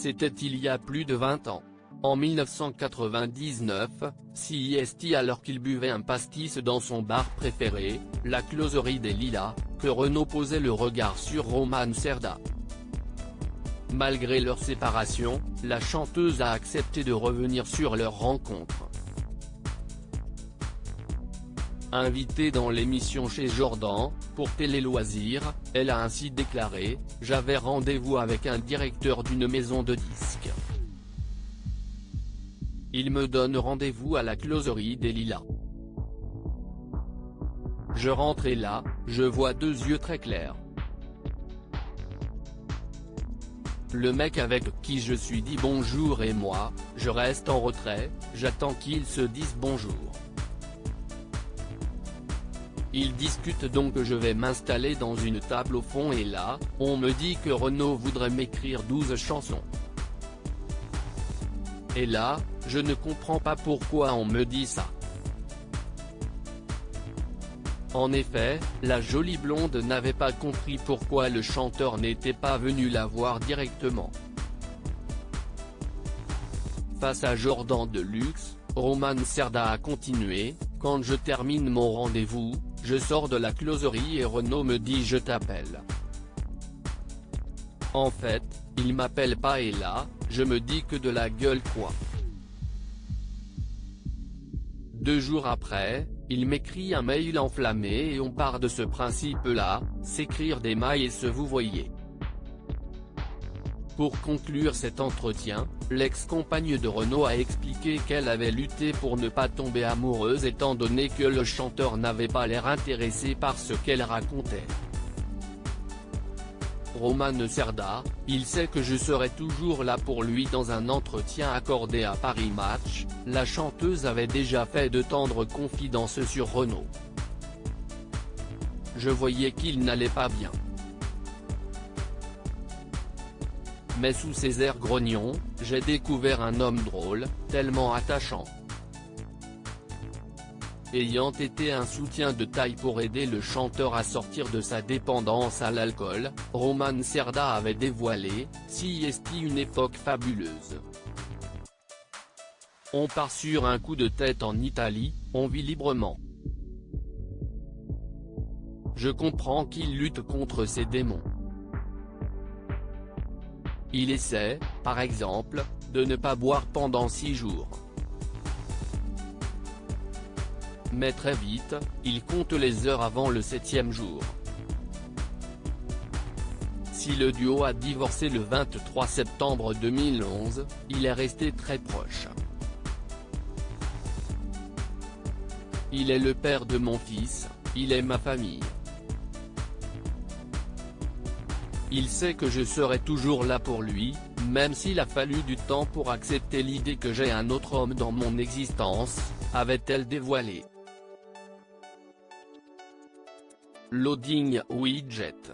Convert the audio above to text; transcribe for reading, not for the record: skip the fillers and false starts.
c'était il y a plus de 20 ans. En 1999, CIST alors qu'il buvait un pastis dans son bar préféré, la Closerie des Lilas, que Renaud posait le regard sur Roman Cerda. Malgré leur séparation, la chanteuse a accepté de revenir sur leur rencontre. Invitée dans l'émission Chez Jordan, pour Télé Loisirs, elle a ainsi déclaré « J'avais rendez-vous avec un directeur d'une maison de disques. Il me donne rendez-vous à la Closerie des Lilas. Je rentre et là, je vois deux yeux très clairs. Le mec avec qui je suis dit bonjour et moi, je reste en retrait, j'attends qu'ils se disent bonjour. Ils discutent donc je vais m'installer dans une table au fond et là, on me dit que Renaud voudrait m'écrire 12 chansons. Et là, je ne comprends pas pourquoi on me dit ça. En effet, la jolie blonde n'avait pas compris pourquoi le chanteur n'était pas venu la voir directement. Face à Jordan de Luxe, Roman Cerda a continué, « Quand je termine mon rendez-vous, je sors de la closerie et Renaud me dit je t'appelle. En fait, il m'appelle pas et là, je me dis que de la gueule quoi. 2 jours après, il m'écrit un mail enflammé et on part de ce principe-là, s'écrire des mails et se vouvoyer. » Pour conclure cet entretien, l'ex-compagne de Renaud a expliqué qu'elle avait lutté pour ne pas tomber amoureuse étant donné que le chanteur n'avait pas l'air intéressé par ce qu'elle racontait. Roman Cerda, il sait que je serai toujours là pour lui. Dans un entretien accordé à Paris Match, la chanteuse avait déjà fait de tendres confidences sur Renaud. Je voyais qu'il n'allait pas bien. Mais sous ses airs grognons, j'ai découvert un homme drôle, tellement attachant. Ayant été un soutien de taille pour aider le chanteur à sortir de sa dépendance à l'alcool, Roman Cerda avait dévoilé « CIST une époque fabuleuse. On part sur un coup de tête en Italie, on vit librement. Je comprends qu'il lutte contre ses démons. Il essaie, par exemple, de ne pas boire pendant 6 jours. Mais très vite, il compte les heures avant le 7e jour. Si le duo a divorcé le 23 septembre 2011, il est resté très proche. Il est le père de mon fils, il est ma famille. Il sait que je serai toujours là pour lui, même s'il a fallu du temps pour accepter l'idée que j'ai un autre homme dans mon existence, avait-elle dévoilé. Loading Widget.